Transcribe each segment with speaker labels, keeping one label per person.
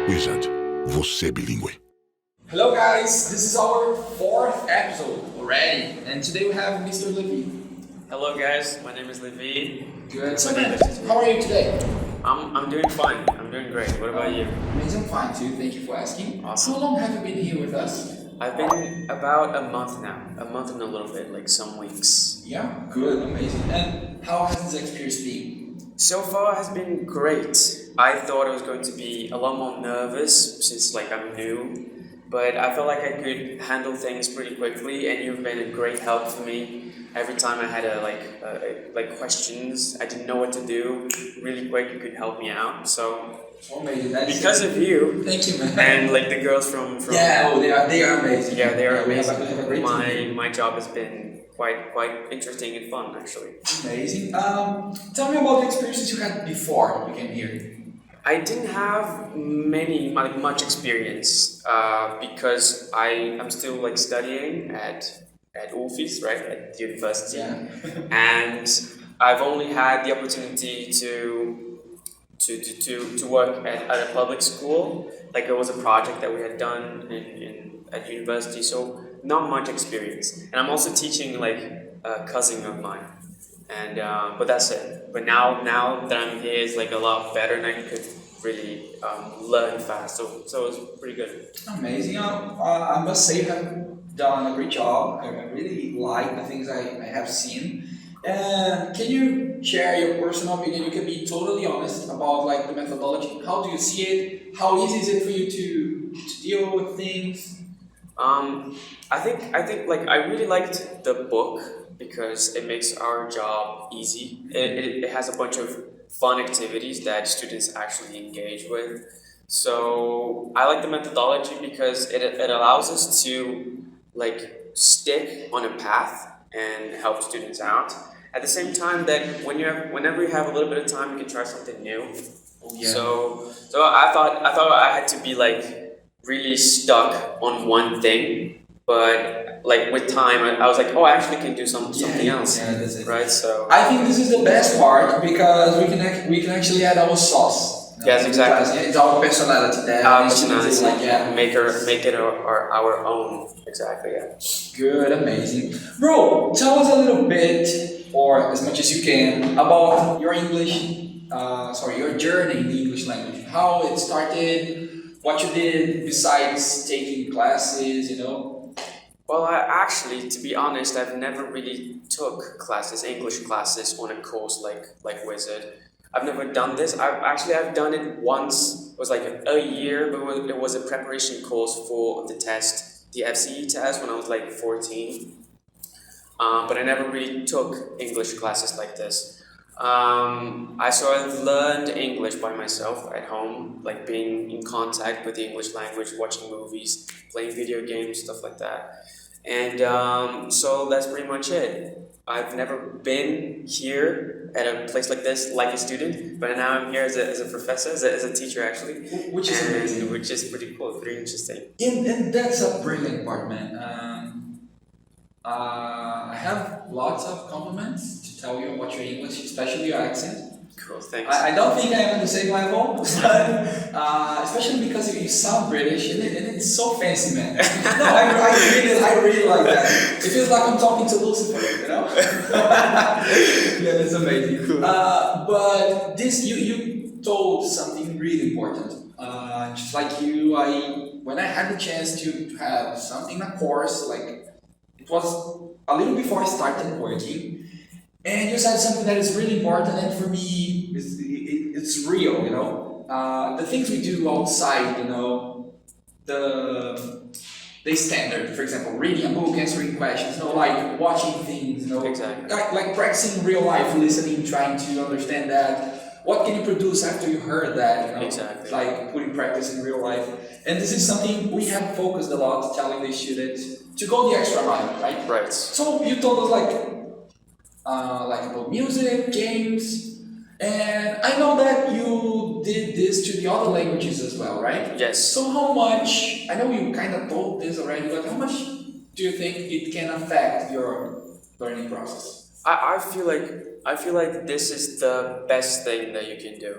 Speaker 1: Wizard, você bilíngue.
Speaker 2: Hello guys, this is our fourth episode already, and today we have Mr. Levy.
Speaker 3: Hello guys, my name is Levy.
Speaker 2: Good. So man, how are you today?
Speaker 3: I'm doing fine. I'm doing great. What about you?
Speaker 2: Amazing, fine too. Thank you for asking.
Speaker 3: Awesome.
Speaker 2: How long have you been here with us?
Speaker 3: I've been about a month now. A month and a little bit, like some weeks.
Speaker 2: Yeah, good, amazing. And how has this experience been?
Speaker 3: So far has been great. I thought I was going to be a lot more nervous since I'm new, but I felt like I could handle things pretty quickly, and you've been a great help for me. Every time I had questions, I didn't know what to do. Really quick, you could help me out. So
Speaker 2: amazing.
Speaker 3: because of you,
Speaker 2: thank you, man.
Speaker 3: And the girls from
Speaker 2: they are amazing.
Speaker 3: Yeah, they are amazing.
Speaker 2: We have a great team.
Speaker 3: My job has been quite interesting and fun actually.
Speaker 2: Amazing. Tell me about the experiences you had before you came here.
Speaker 3: I didn't have much experience because I'm still studying at Ulfis, right, at the university,
Speaker 2: yeah.
Speaker 3: and I've only had the opportunity to work at a public school. It was a project that we had done at university, so not much experience. And I'm also teaching a cousin of mine, and but that's it. But now that I'm here, it's a lot better, and I could really learn fast. So it's pretty good.
Speaker 2: Amazing. I must say you have done a great job. I really like the things I have seen. And can you share your personal opinion? You can be totally honest about the methodology. How do you see it? How easy is it for you to deal with things?
Speaker 3: I think I really liked the book because it makes our job easy. It has a bunch of fun activities that students actually engage with. So I like the methodology because it allows us to stick on a path and help students out. At the same time that whenever you have a little bit of time, you can try something new.
Speaker 2: Yeah.
Speaker 3: So I thought I had to be really stuck on one thing, but with time I was I actually can do something else.
Speaker 2: Yeah, that's it.
Speaker 3: Right. So
Speaker 2: I think this is the best part because we can actually add our sauce.
Speaker 3: Yes, exactly.
Speaker 2: It's our personality there.
Speaker 3: Our personality, make it our own. Exactly. Yeah.
Speaker 2: Good, amazing, bro. Tell us a little bit, or as much as you can, about your your journey in the English language. How it started, what you did besides taking classes,
Speaker 3: Well, to be honest, I've never really took English classes on a course like Wizard. I've never done this. I've done it once. It was a year, but it was a preparation course for the test, the FCE test, when I was 14. But I never really took English classes like this. I sort of learned English by myself at home, being in contact with the English language, watching movies, playing video games, stuff like that. And so that's pretty much it. I've never been here at a place like this, like a student, but now I'm here as a professor, as a teacher actually.
Speaker 2: Which is amazing.
Speaker 3: Which is pretty cool, pretty interesting.
Speaker 2: And that's a brilliant part, man. I have lots of compliments to tell you about your English, especially your accent.
Speaker 3: Cool, thanks.
Speaker 2: I don't think I am on the same level, but especially because you sound British and it's so fancy, man. No, I really like that. It feels like I'm talking to Lucifer, Yeah, that's amazing.
Speaker 3: Cool.
Speaker 2: But this, you told something really important. Just like you, when I had the chance to have something, a course, it was a little before I started working. And you said something that is really important, and for me, it's real, The things we do outside, the standard, for example, reading a book, answering questions, watching things,
Speaker 3: Exactly.
Speaker 2: Like practicing real life listening, trying to understand that. What can you produce after you heard that,
Speaker 3: Exactly.
Speaker 2: Putting practice in real life. And this is something we have focused a lot, telling the students to go the extra mile, right?
Speaker 3: Right.
Speaker 2: So you told us about music, games, and I know that you did this to the other languages as well, right?
Speaker 3: Yes.
Speaker 2: So how much, I know you kind of told this already, but how much do you think it can affect your learning process?
Speaker 3: I feel like this is the best thing that you can do.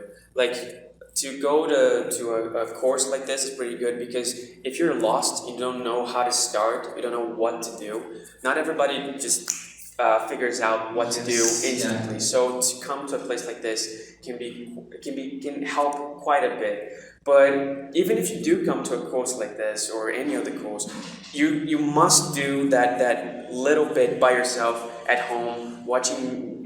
Speaker 3: to go to a course like this is pretty good, because if you're lost, you don't know how to start, you don't know what to do. Not everybody just figures out what to do instantly. Yeah. So to come to a place like this can help quite a bit. But even if you do come to a course like this or any other course, you must do that little bit by yourself at home, watching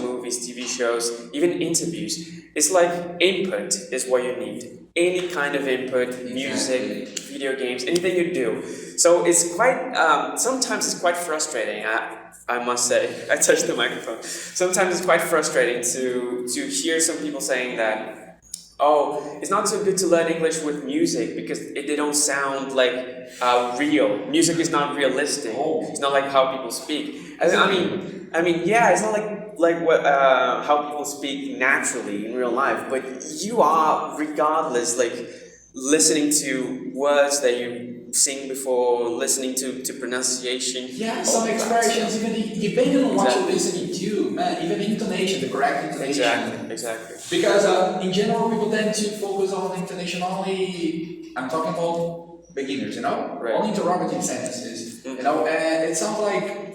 Speaker 3: movies, TV shows, even interviews. It's like input is what you need. Any kind of input, music, video games, anything you do. So it's quite, sometimes it's quite frustrating, I must say. I touched the microphone. Sometimes it's quite frustrating to hear some people saying that, oh, it's not so good to learn English with music because they don't sound like real. Music is not realistic. It's not like how people speak. I mean, yeah, it's not like what how people speak naturally in real life. But you are, regardless, like listening to words that you sing before, listening to pronunciation.
Speaker 2: Yeah, some expressions, even depending on what you're listening to, man, even intonation, the correct intonation.
Speaker 3: Exactly.
Speaker 2: Because in general, people tend to focus on intonation only. I'm talking about beginners,
Speaker 3: Right.
Speaker 2: Only interrogative sentences, and it sounds like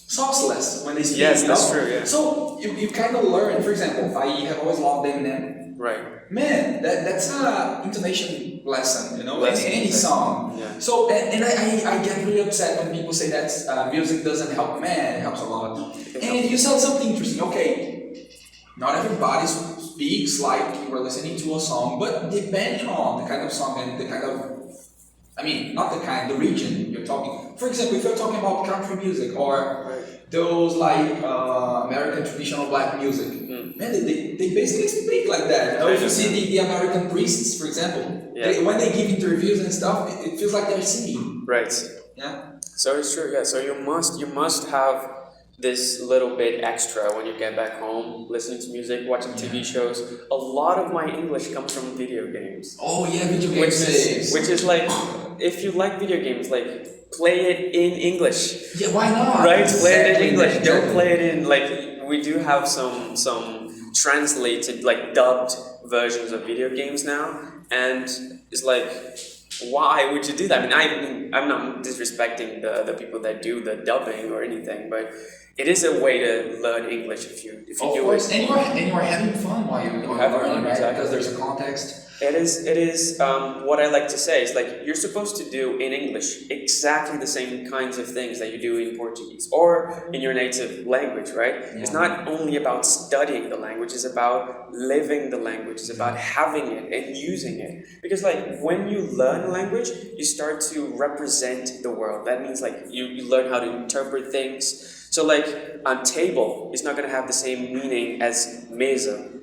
Speaker 2: sauceless when they speak.
Speaker 3: Yes, that's true. Yeah.
Speaker 2: So you kind of learn. For example, I have always loved Eminem.
Speaker 3: Right.
Speaker 2: Man, that's a intonation lesson, in any song.
Speaker 3: Yeah.
Speaker 2: So and I get really upset when people say that music doesn't help. Man, it helps a lot. And you said something interesting. Okay, not everybody speaks like you were listening to a song, but depending on the kind of song and the kind of, the region you're talking. For example, if you're talking about country music or those like American traditional black music, man, they basically speak like that. If you see the American priests, for example, when they give interviews and stuff, it feels like they're singing.
Speaker 3: Right.
Speaker 2: Yeah.
Speaker 3: So it's true. Yeah. So you must have this little bit extra when you get back home, listening to music, watching TV shows. A lot of my English comes from video games.
Speaker 2: Oh yeah, video games.
Speaker 3: Which is like, if you like video games, like play it in English.
Speaker 2: Yeah, why not?
Speaker 3: Right, play it in English. Don't play it in, like, we do have some translated, like dubbed versions of video games now, and it's like, why would you do that? I'm not disrespecting the people that do the dubbing or anything, but it is a way to learn English if you do it.
Speaker 2: And you're having fun while you're learning, right? Exactly. Because there's a context.
Speaker 3: It is what I like to say is, like, you're supposed to do in English exactly the same kinds of things that you do in Portuguese or in your native language, right? Yeah. It's not only about studying the language, it's about living the language, it's about having it and using it. Because, like, when you learn a language, you start to represent the world. That means, like, you learn how to interpret things. So, like, table is not going to have the same meaning as mesa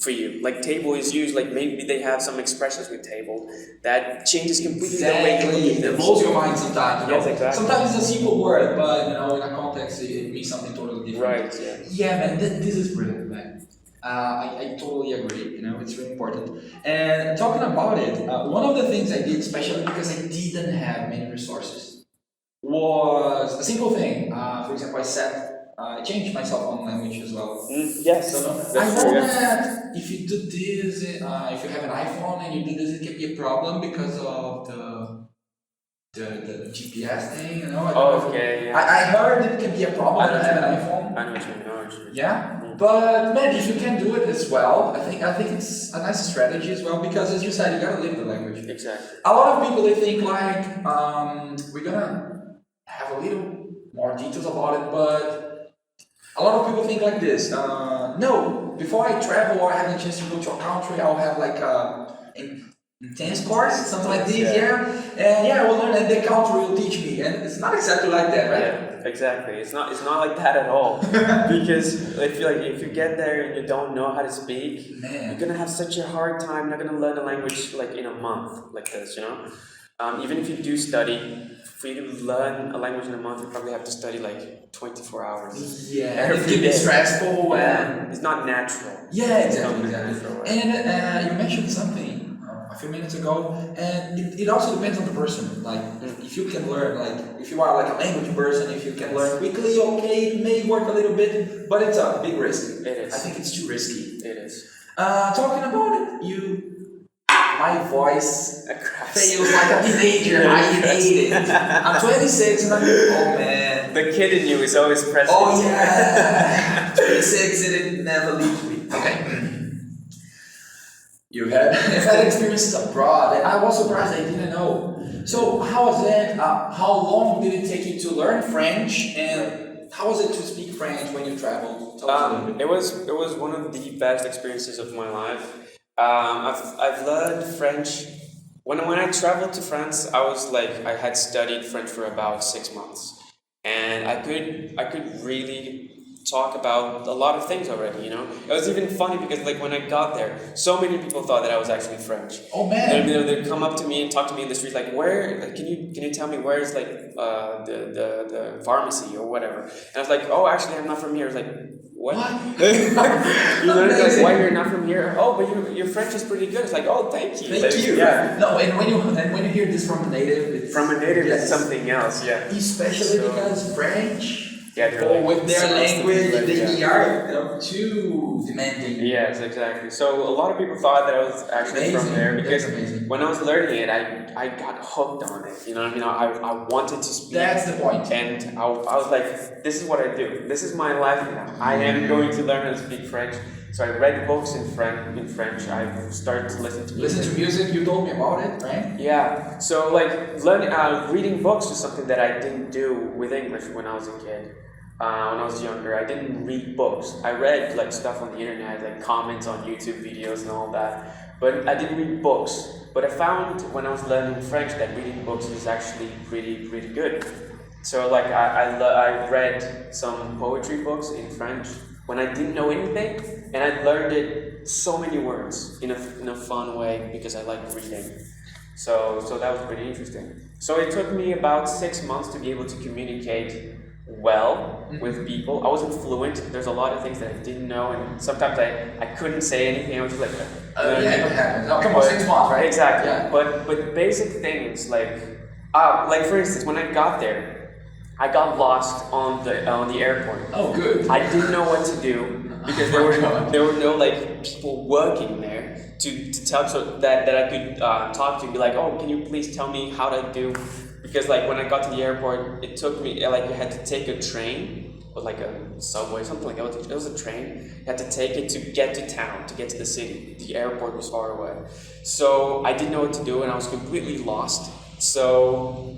Speaker 3: for you. Like, table is used, like, maybe they have some expressions with table that changes completely the way you look at them.
Speaker 2: It blows your mind sometimes.
Speaker 3: Yes, exactly.
Speaker 2: Sometimes it's a simple word, but in a context it means something totally different.
Speaker 3: Right. Yeah.
Speaker 2: Yeah, man. This is brilliant, man. I totally agree. It's really important. And talking about it, one of the things I did, especially because I didn't have many resources, was a simple thing. For example, I changed my cell phone language as well.
Speaker 3: Yes.
Speaker 2: So I know that if you do this, if you have an iPhone and you do this, it can be a problem because of the GPS thing.
Speaker 3: Okay. Yeah.
Speaker 2: I heard it can be a problem when I have an iPhone.
Speaker 3: I know what you mean.
Speaker 2: Yeah. But man, if you can do it as well, I think it's a nice strategy as well, because as you said, you gotta live the language.
Speaker 3: Exactly.
Speaker 2: A lot of people, they think like we're gonna have a little more details about it, but a lot of people think like this. No, before I travel or I have a chance to go to a country, I'll have like an intense course, something like this, and I will learn, and the country will teach me, and it's not exactly like that, right?
Speaker 3: Yeah, exactly. It's not like that at all. Because I feel like if you get there and you don't know how to speak, you're gonna have such a hard time. You're not gonna learn a language like in a month, like this, Even if you do study, for you to learn a language in a month, you probably have to study like 24 hours.
Speaker 2: Yeah, it can be stressful and
Speaker 3: it's not natural.
Speaker 2: Yeah, exactly. And you mentioned something a few minutes ago, and it also depends on the person. Like, if you can learn, like, if you are like a language person, if you can learn quickly, okay, it may work a little bit, but it's a big risk.
Speaker 3: It is.
Speaker 2: I think it's too risky.
Speaker 3: It is.
Speaker 2: Talking about it, voice
Speaker 3: Cracks.
Speaker 2: fails like a teenager. I hate it. I'm 26 and I'm, oh man.
Speaker 3: The kid in you is always present.
Speaker 2: Oh yeah. 26 and it never leaves me. Okay. You've had experiences abroad, and I was surprised I didn't know. So how was it? How long did it take you to learn French, and how was it to speak French when you traveled? Tell us a little bit.
Speaker 3: It was one of the best experiences of my life. I've learned French when I traveled to France. I had studied French for about 6 months, and I could really talk about a lot of things already, you know. It was even funny because like when I got there, so many people thought that I was actually French.
Speaker 2: Oh man!
Speaker 3: They'd come up to me and talk to me in the street, like, where, like, can you tell me where is like the pharmacy or whatever? And I was like, oh, actually, I'm not from here. I was like, what? You know, like, why you're not from here? Oh, but your French is pretty good. It's like, oh, thank you.
Speaker 2: Thank you.
Speaker 3: Yeah.
Speaker 2: No, and when you hear this from a native, it's,
Speaker 3: it's something else. Yeah.
Speaker 2: Especially because French.
Speaker 3: Yeah,
Speaker 2: or
Speaker 3: like,
Speaker 2: with their language,
Speaker 3: like,
Speaker 2: they
Speaker 3: yeah.
Speaker 2: are too demanding.
Speaker 3: Yes, exactly. So a lot of people thought that I was actually from there because when I was learning it, I got hooked on it. You know what I mean? I wanted to speak.
Speaker 2: That's the point.
Speaker 3: And I was like, this is what I do. This is my life now. I am going to learn how to speak French. So I read books in French. I started to listen to music.
Speaker 2: You told me about it, right?
Speaker 3: Yeah. So like reading books was something that I didn't do with English when I was a kid. When I was younger, I didn't read books. I read like stuff on the internet, like comments on YouTube videos and all that. But I didn't read books. But I found when I was learning French that reading books was actually pretty good. So like I read some poetry books in French when I didn't know anything, and I learned it so many words in a fun way because I like reading. So that was pretty interesting. So it took me about 6 months to be able to communicate well with people. I wasn't fluent. There's a lot of things that I didn't know, and sometimes I couldn't say anything. I was just like,
Speaker 2: yeah, it happens. No, come on, 6 months, right?
Speaker 3: Exactly.
Speaker 2: Yeah.
Speaker 3: But basic things like for instance, when I got there, I got lost on the airport.
Speaker 2: Oh, good.
Speaker 3: I didn't know what to do because there were no like people working there to tell so that I could talk to and be like, oh, can you please tell me how to do? Because like when I got to the airport, it took me like you had to take a train or like a subway, something like that. It was a train. You had to take it to get to town, to get to the city. The airport was far away, so I didn't know what to do and I was completely lost. So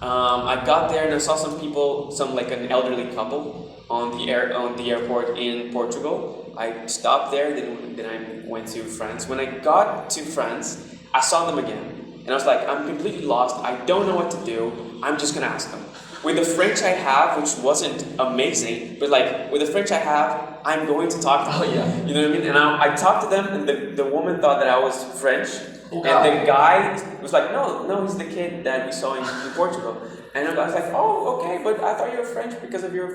Speaker 3: I got there and I saw an elderly couple on the airport in Portugal. I stopped there, then I went to France. When I got to France, I saw them again. And I was like, I'm completely lost. I don't know what to do. I'm just gonna ask them. With the French I have, which wasn't amazing, but like with the French I have, I'm going to talk to them.
Speaker 2: Oh yeah.
Speaker 3: You know what I mean? And I talked to them, and the woman thought that I was French.
Speaker 2: Oh,
Speaker 3: and the guy was like, no, he's the kid that we saw in Portugal. And I was like, oh, okay, but I thought you were French because of your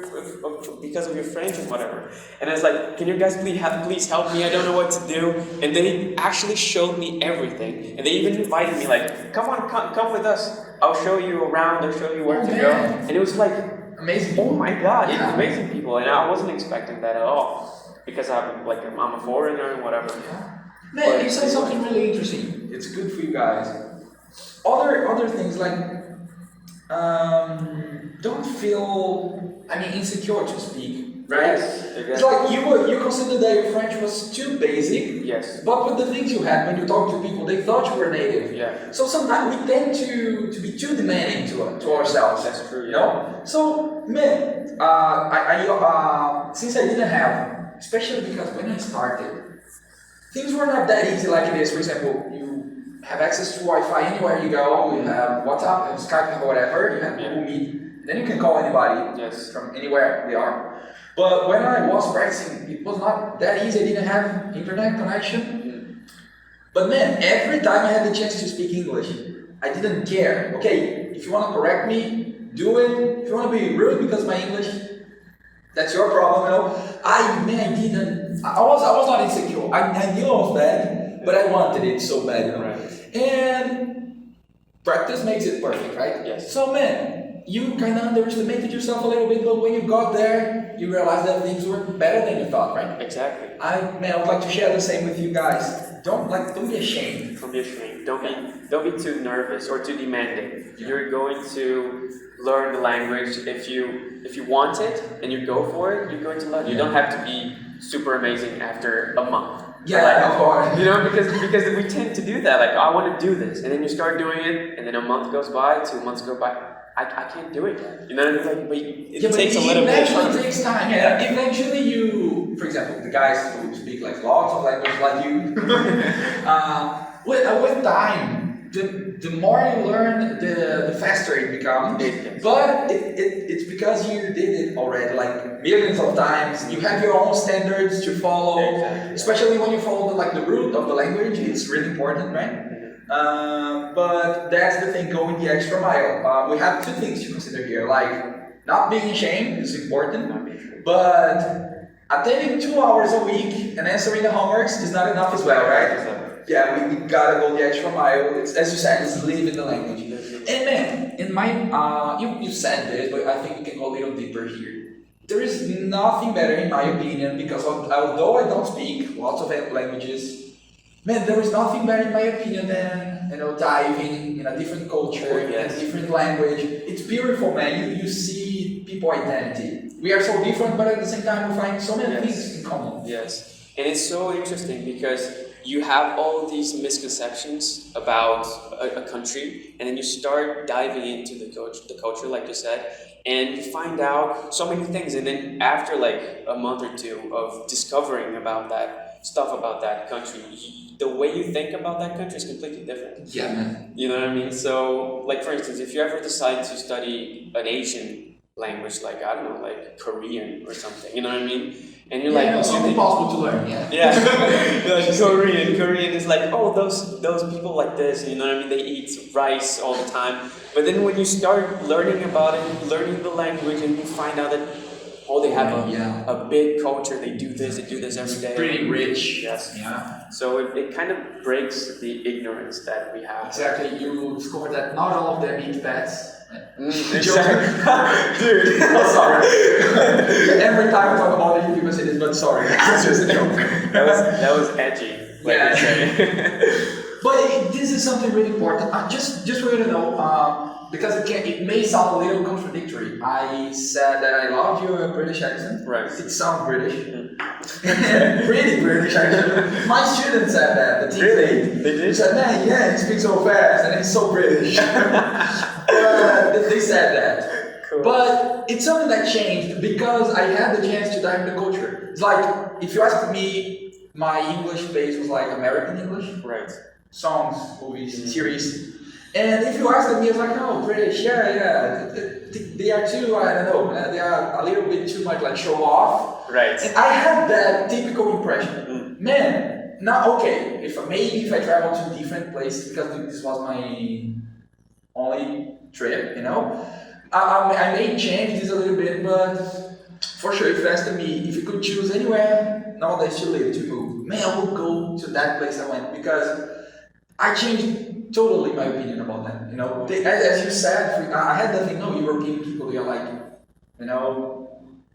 Speaker 3: French and whatever. And I was like, can you guys please help me? I don't know what to do. And they actually showed me everything. And they even invited me, like, come with us. I'll show you around. I'll show you where to go. And it was like
Speaker 2: amazing.
Speaker 3: Oh my God,
Speaker 2: yeah.
Speaker 3: It's amazing people. And I wasn't expecting that at all because I'm a foreigner and whatever.
Speaker 2: Man, you said something really interesting. It's good for you guys. Other things like don't feel insecure to speak, right?
Speaker 3: Yes, exactly.
Speaker 2: It's like you considered that your French was too basic.
Speaker 3: Yes.
Speaker 2: But with the things you had when you talk to people, they thought you were native.
Speaker 3: Yeah.
Speaker 2: So sometimes we tend to be too demanding to ourselves.
Speaker 3: That's true.
Speaker 2: You know? So man, I since I didn't have, especially because when I started, things were not that easy like it is. For example, you have access to Wi-Fi anywhere you go. You have WhatsApp, you have Skype, you have whatever. You have Google Meet. Then you can call anybody from anywhere they are. But when I was practicing, it was not that easy. I didn't have internet connection. But man, every time I had the chance to speak English, I didn't care. Okay, if you want to correct me, do it. If you want to be rude because of my English, that's your problem, you know. I was not insecure. I knew I was bad, but I wanted it so bad, you know.
Speaker 3: Right.
Speaker 2: And practice makes it perfect, right?
Speaker 3: Yes.
Speaker 2: So man, you kind of underestimated yourself a little bit, but when you got there, you realized that things were better than you thought, right?
Speaker 3: Exactly.
Speaker 2: I would like to share the same with you guys. don't be ashamed.
Speaker 3: Don't be ashamed. Don't be too nervous or too demanding. You're going to learn the language if you want it and you go for it. You're going to learn. You don't have to be super amazing after a month.
Speaker 2: Yeah, of course.
Speaker 3: You know, because we tend to do that. Like, I want to do this, and then you start doing it, and then a month goes by, 2 months go by. I can't do it yet. You know what I mean? Like, it takes a little bit of time.
Speaker 2: Eventually takes time. Yeah. Eventually you, for example, the guys who speak like lots of languages like you, with time, the more you learn, the faster it becomes. But it's because you did it already, like millions of times. You have your own standards to follow, especially when you follow the root of the language. It's really important, right? But that's the thing, going the extra mile. We have two things to consider here, like not being ashamed is important, but attending 2 hours a week and answering the homeworks is not enough as well, right? Yeah, we gotta go the extra mile. It's, as you said, it's living the language. And man, in my, you said this, but I think we can go a little deeper here. There is nothing better, in my opinion, because although I don't speak lots of languages, man, there is nothing better in my opinion than diving in a different culture, in a different language. It's beautiful, man. You see people identity. We are so different, but at the same time we find so many things in common.
Speaker 3: Yes, and it's so interesting because you have all these misconceptions about a country, and then you start diving into the culture, like you said, and you find out so many things. And then after like a month or two of discovering about that stuff about that country, the way you think about that country is completely different.
Speaker 2: Yeah, man.
Speaker 3: You know what I mean? So, like for instance, if you ever decide to study an Asian language, like I don't know, like Korean or something, you know what I mean? And you're like,
Speaker 2: it's impossible to learn.
Speaker 3: Yeah. Like Korean is like, oh, those people like this, you know what I mean? They eat rice all the time. But then when you start learning about it, learning the language, and you find out that they have a big culture, they do this every day.
Speaker 2: Pretty rich.
Speaker 3: Yes.
Speaker 2: Yeah.
Speaker 3: So it kind of breaks the ignorance that we have.
Speaker 2: Exactly. You discover that not all of them eat pets.
Speaker 3: Exactly.
Speaker 2: Dude, I'm sorry. Every time I talk about it, people say this, but sorry. It's just a joke.
Speaker 3: That was edgy.
Speaker 2: But this is something really important. Just for you to know, because it may sound a little contradictory. I said that I love your British accent.
Speaker 3: Right.
Speaker 2: It sounds British. Pretty British actually. My students said that. The
Speaker 3: Really? They did?
Speaker 2: They said, man, yeah, he speaks so fast and he's so British. They said that.
Speaker 3: Cool.
Speaker 2: But it's something that changed because I had the chance to dive into culture. It's like, if you ask me, my English base was like American English.
Speaker 3: Right.
Speaker 2: Songs, movies, series. And if you ask me, it's like, oh, British, yeah. They are too, I don't know, they are a little bit too much like show off.
Speaker 3: Right.
Speaker 2: And I had that typical impression. Man, now, okay, if I travel to different places, because this was my only trip, I may change this a little bit, but for sure, if you asked me if you could choose anywhere nowadays to live, to move, man, I would go to that place I went because I changed totally my opinion about them. As you said, I had that thing. No, European people, they are like,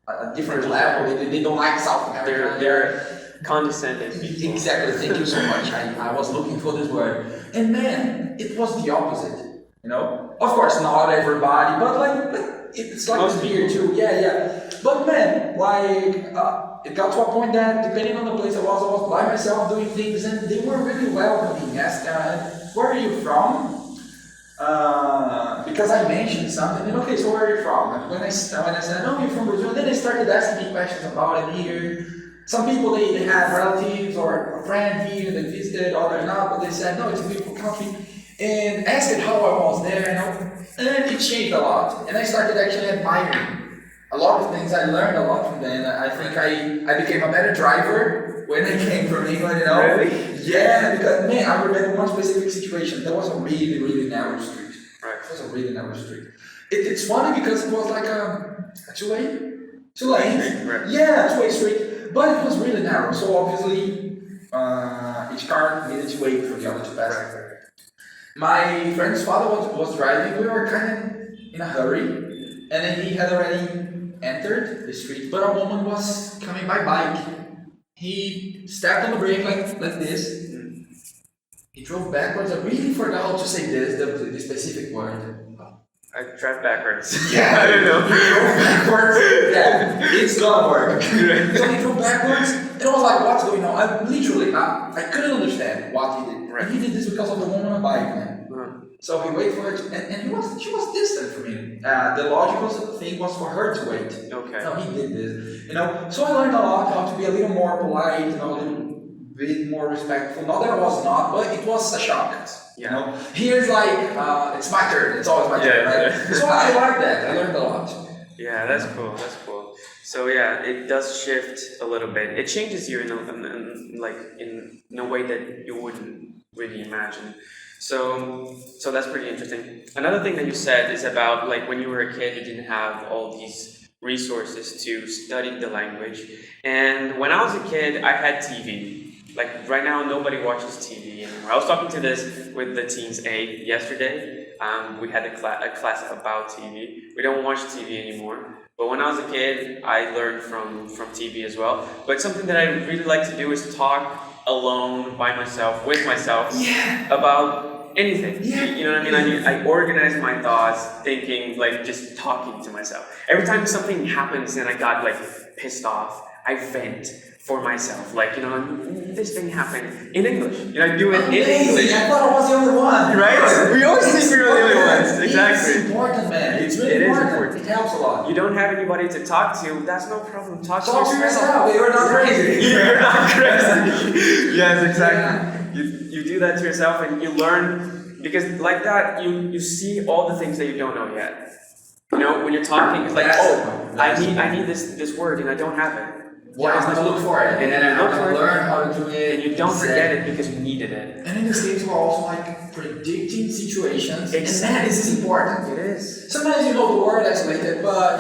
Speaker 2: a different level. They don't like South America.
Speaker 3: They're condescending.
Speaker 2: Exactly. Thank you so much. I was looking for this word, and man, it was the opposite. Of course, not everybody, but like it's like
Speaker 3: Most
Speaker 2: beer too. Yeah. But man, like it got to a point that depending on the place I was by myself doing things, and they were really welcoming. Asked, where are you from? Because I mentioned something, and okay, so where are you from? And when I said, no, you're from Brazil, then they started asking me questions about it here. Some people, they had relatives or a friend here, they visited, others not, but they said, no, it's a beautiful country. And asked how I was there, and it changed a lot. And I started actually admiring a lot of things. I learned a lot from them. I think I became a better driver when I came from England,
Speaker 3: Really?
Speaker 2: Yeah, because man, I remember one specific situation. There was a really, really narrow street.
Speaker 3: Right.
Speaker 2: It was a really narrow street. It's funny because it was like a two lane.
Speaker 3: Right.
Speaker 2: Yeah, two-way street, but it was really narrow. So obviously, each car needed to wait for the other to pass.
Speaker 3: Right.
Speaker 2: My friend's father was driving. We were kind of in a hurry, and then he had already entered the street, but a woman was coming by bike. He stepped on the brake like this, He drove backwards. I really forgot how to say this, the specific word.
Speaker 3: I drive backwards.
Speaker 2: Yeah,
Speaker 3: I don't know.
Speaker 2: He drove backwards. Yeah, it's gonna work. So he drove backwards, and I was like, "What's going on?" I couldn't understand what he did.
Speaker 3: Right.
Speaker 2: And he did this because of the woman on a bike, man. So he waited for her to, and she was distant from him. The logical thing was for her to wait.
Speaker 3: Okay.
Speaker 2: No, he did this. So I learned a lot how to be a little more polite, a little bit more respectful. Not that I was not, but it was a shock.
Speaker 3: Yeah.
Speaker 2: Here's like, it's my turn. It's always my turn, right?
Speaker 3: Yeah.
Speaker 2: So I like that. I learned a lot.
Speaker 3: Yeah, that's cool. That's cool. So yeah, it does shift a little bit. It changes you in a way that you wouldn't really imagine. So that's pretty interesting. Another thing that you said is about like when you were a kid, you didn't have all these resources to study the language. And when I was a kid, I had TV. Like right now, nobody watches TV anymore. I was talking to this with the Teens A yesterday. We had a class about TV. We don't watch TV anymore. But when I was a kid, I learned from TV as well. But something that I really like to do is talk alone, by myself, with myself, about anything.
Speaker 2: Yeah.
Speaker 3: You know what I mean? I organize my thoughts, thinking, like just talking to myself. Every time something happens and I got like pissed off, I vent for myself. Like, this thing happened in English. I do it in English.
Speaker 2: I thought I was the only one.
Speaker 3: Right? We always think we're the only ones. Exactly.
Speaker 2: It's important, man. It's really important. It helps a lot.
Speaker 3: You don't have anybody to talk to, that's no problem. Talk to
Speaker 2: Talk to
Speaker 3: yourself.
Speaker 2: yourself. You're not crazy.
Speaker 3: You're not crazy. Yes, exactly. You do that to yourself and you learn, because like that, you see all the things that you don't know yet. When you're talking, it's like, I need this word and I don't have it.
Speaker 2: Yeah, I'm gonna look for it, and then I'm gonna learn how to do it.
Speaker 3: And you don't forget it because you needed it.
Speaker 2: And in this case, we're also like predicting situations,
Speaker 3: Exactly.
Speaker 2: and that is important.
Speaker 3: It is.
Speaker 2: Sometimes you know the word isolated, but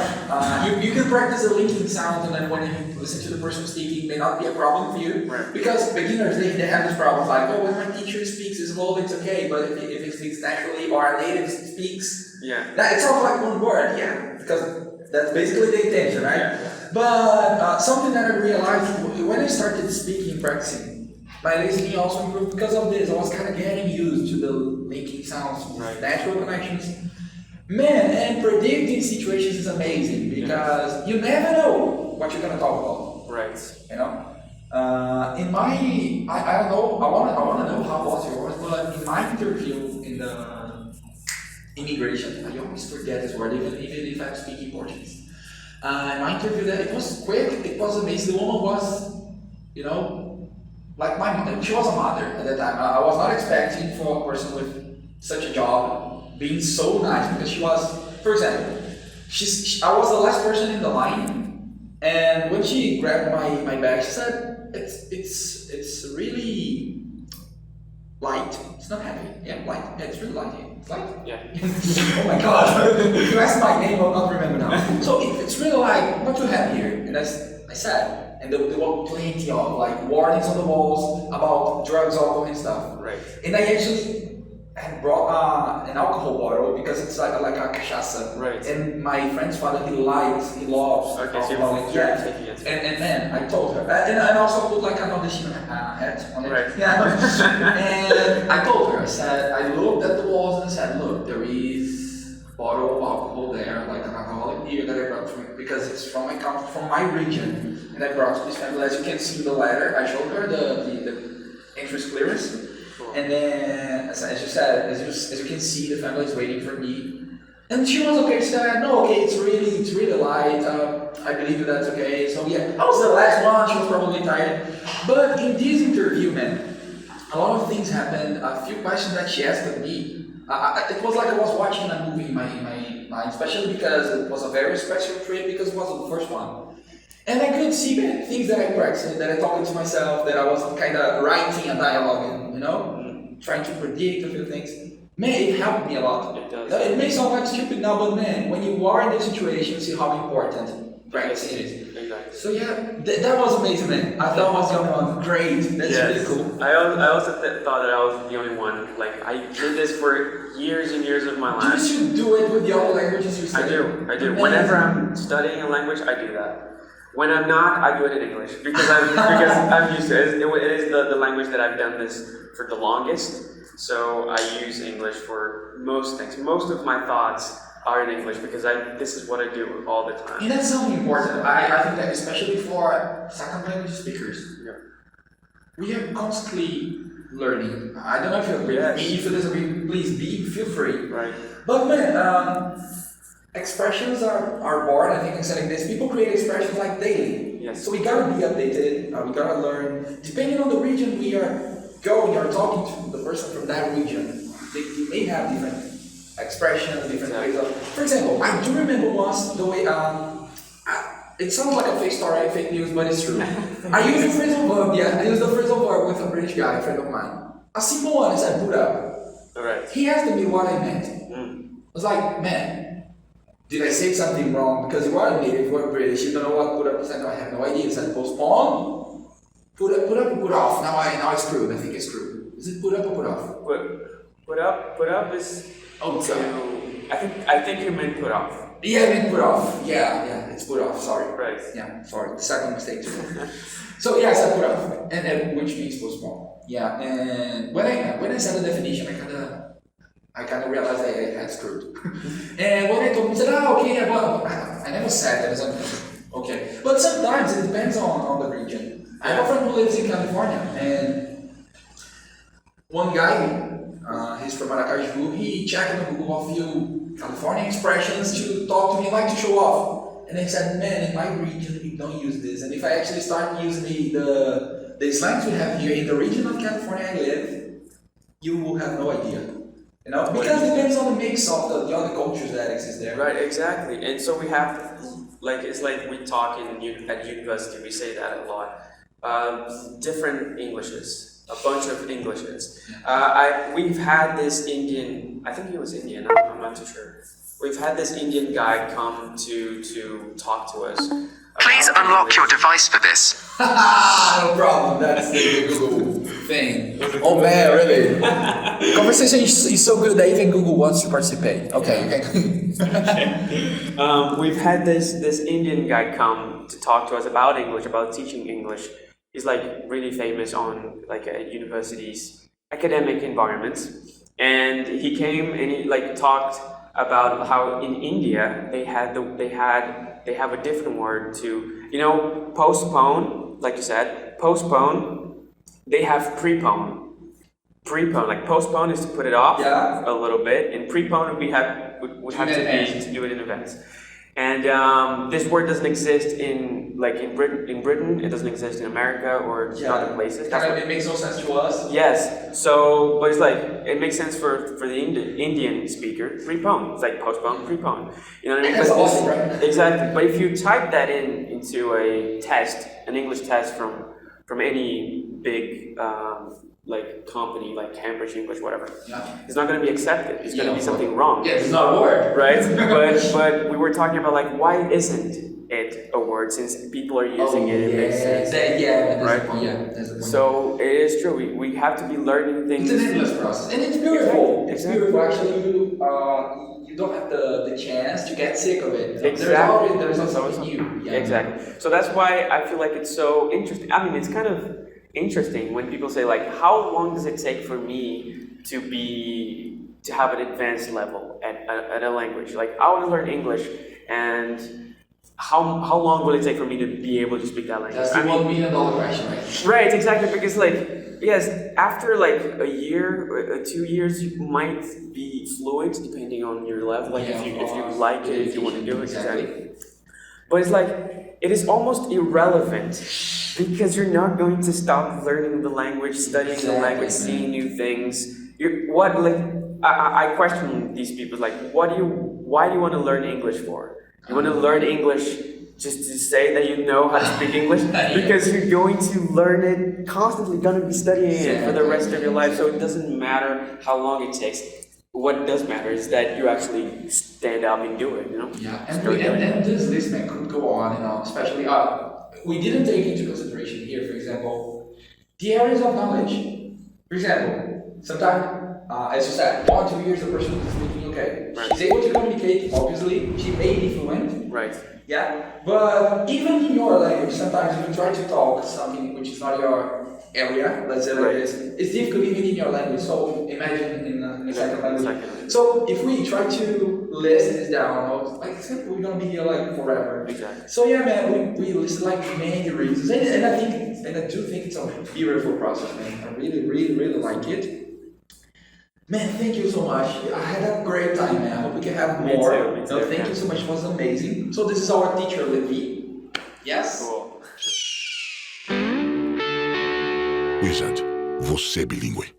Speaker 2: you can practice the linking sound, and then when you listen to the person speaking, it may not be a problem for you.
Speaker 3: Right.
Speaker 2: Because beginners, they have this problem like, when my teacher speaks slowly, it's okay, but if he speaks naturally or a native speaks, it's all like one word, because that's basically the intention, right?
Speaker 3: Yeah.
Speaker 2: But something that I realized when I started speaking, practicing, my listening also improved because of this. I was kind of getting used to the linking sounds, natural connections. Man, and predicting situations is amazing because you never know what you're gonna talk about.
Speaker 3: Right.
Speaker 2: In my, I don't know, I wanna know how was yours, but in my interview in the immigration, I always forget this word, even if I'm speaking Portuguese. In my interview, that it was quick, it was amazing. The woman was, like my mother. She was a mother at that time. I was not expecting for a person with such a job being so nice, because she was, for example, I was the last person in the line, and when she grabbed my bag, she said, "It's really light. It's not heavy. Yeah, light. Yeah, it's really light. It's light.
Speaker 3: Yeah.
Speaker 2: Oh my God! If you ask my name, I'll not remember now. So it's really light. What you have here?" And I said, and there were plenty of like warnings on the walls about drugs, alcohol, and stuff.
Speaker 3: Right.
Speaker 2: And I actually had brought an alcohol bottle because it's like a cachaça.
Speaker 3: Right.
Speaker 2: And my friend's father, he loves
Speaker 3: Okay, so
Speaker 2: alcohol.
Speaker 3: you're
Speaker 2: Yeah.
Speaker 3: taking it.
Speaker 2: And then I told her, and I also put like a nordestino hat on it.
Speaker 3: Right.
Speaker 2: Yeah. And I told her, I said, I looked at the walls and I said, look, there is a bottle of alcohol there, like an alcoholic beer that I brought from, because it's from my country, from my region, and I brought to this family. As you can see in the letter, I showed her the entrance clearance.
Speaker 3: Cool.
Speaker 2: And then, as you said, as you can see, the family is waiting for me. And she was okay. She said, "No, okay, it's really light. I believe that's okay." So yeah, I was the last one. She was probably tired. But in this interview, man, a lot of things happened. A few questions that she asked me. It was like I was watching a movie in my mind, especially because it was a very special trip, because it was the first one. And I could see things that I practiced, that I talked to myself, that I was kind of writing a dialogue, trying to predict a few things. Man, it helped me a lot.
Speaker 3: It does.
Speaker 2: It may sound like stupid now, but man, when you are in the situation, you see how important practicing is.
Speaker 3: Exactly.
Speaker 2: So yeah, that was amazing, man. I thought I was the only one. Great. That's really cool.
Speaker 3: I also thought that I was the only one. Like, I did this for years and years of my life.
Speaker 2: You should do it with the other languages you study.
Speaker 3: I do. Whenever I'm studying a language, I do that. When I'm not, I do it in English because I'm used to it. It is the language that I've done this for the longest. So I use English for most things. Most of my thoughts are in English because this is what I do all the time.
Speaker 2: And that's something important. I think that especially for second language speakers, we are constantly learning. I don't know if you agree with me. If you disagree, please feel free.
Speaker 3: Right.
Speaker 2: But man, expressions are born, I think, in setting this. People create expressions like daily.
Speaker 3: Yes.
Speaker 2: So we gotta be updated, we gotta learn. Depending on the region we are going or talking to, the person from that region, they may have different expressions, different ways of. For example, I do remember once the way, it sounds like a fake story, fake news, but it's true. I used the phrasal verb, I used the phrasal verb with a British guy, a friend of mine. A simple one, I said, put up.
Speaker 3: Alright.
Speaker 2: He asked me what I meant. I was like, man, did I say something wrong? Because you are native, you are British, you don't know what put up. He said, no, I have no idea. He said, postpone, put up or put off. Now I screwed. I think it's screwed. Is it put up or put off?
Speaker 3: Put up is I think you meant put off.
Speaker 2: Yeah, I meant put off. Yeah, it's put off. Sorry.
Speaker 3: Right.
Speaker 2: Yeah, sorry. The second mistake too. So yeah, I said put off, and which means postpone. Yeah, and when I said the definition, I kind of realized I had screwed. And when I told him, he said, okay, well, I never said that as okay. But sometimes it depends on the region. I have a friend who lives in California, and one guy, he's from Aracaju, he checked on Google a few California expressions to talk to me, like to show off. And he said, man, in my region, we don't use this. And if I actually start using the slangs we have here in the region of California I live, you will have no idea. You know, because it depends on the mix of the other cultures that exist there.
Speaker 3: Right, exactly. And so we have, it's like we talk at university, we say that a lot. Different Englishes, a bunch of Englishes. We've had this Indian, I think he was Indian, I'm not too sure. We've had this Indian guy come to talk to us.
Speaker 4: Please unlock your device for this.
Speaker 2: No problem, that's the Google thing. Oh man, really? Conversation is so good that even Google wants to participate. Okay.
Speaker 3: We've had this Indian guy come to talk to us about English, about teaching English. He's like really famous on like universities, academic environments. And he came and he like talked about how in India they have a different word to, postpone, like you said, postpone, they have prepone. Prepone, like postpone is to put it off a little bit, and prepone would have to be to do it in advance. And this word doesn't exist in Britain, it doesn't exist in America or other places.
Speaker 2: It makes no sense to us.
Speaker 3: Yes. So, but it's like it makes sense for the Indian speaker. Prepone. It's like postpone, prepone. You know what I mean?
Speaker 2: That's awesome, right?
Speaker 3: Exactly. But if you type that into a test, an English test from any big company like Cambridge English, whatever, it's not going to be accepted. It's going to be something wrong.
Speaker 2: Yeah, it's not a word,
Speaker 3: right? but we were talking about like why isn't it a word since people are using it? It makes sense.
Speaker 2: Right? That's the point.
Speaker 3: So it is true. We have to be learning things.
Speaker 2: It's an endless process, and it's beautiful.
Speaker 3: Exactly.
Speaker 2: It's beautiful. Actually, you don't have the chance to get sick of it.
Speaker 3: Exactly.
Speaker 2: There's something new. Yeah.
Speaker 3: Exactly. So that's why I feel like it's so interesting. I mean, it's kind of interesting when people say like, how long does it take for me to have an advanced level at a language? Like, I want to learn English, and how long will it take for me to be able to speak that language?
Speaker 2: That's the $1 million question, right?
Speaker 3: Right, exactly, because yes, after like a year or 2 years, you might be fluent depending on your level. Like if you like it, if you want to do it, exactly. But it's like it is almost irrelevant because you're not going to stop learning the language, studying the language, seeing new things. I question these people why do you want to learn English for? You want to learn English just to say that you know how to speak English? Because you're going to learn it constantly, going to be studying it for the rest of your life, so it doesn't matter how long it takes. What does matter is that you actually stand up and do it,
Speaker 2: Yeah, and this list could go on and on, especially, we didn't take into consideration here, for example, the areas of knowledge. For example, sometimes as you said, 1 2 years the person is speaking okay.
Speaker 3: Right.
Speaker 2: She's able to communicate. Obviously, she may be fluent.
Speaker 3: Right.
Speaker 2: Yeah, but even in your language, sometimes if you try to talk something which is not your area, let's say like this, it's difficult even in your language. So imagine in a second language. So if we try to list this down, like we're gonna be here like forever.
Speaker 3: Exactly.
Speaker 2: So yeah, man, we listed like many reasons, and I do think it's a beautiful process, man. I really like it. Man, thank you so much. I had a great time, man. I hope we can have more.
Speaker 3: Me too,
Speaker 2: Thank you so much. It was amazing. So this is our teacher, Levy. Yes?
Speaker 3: Cool.
Speaker 1: Wizard, você bilíngue.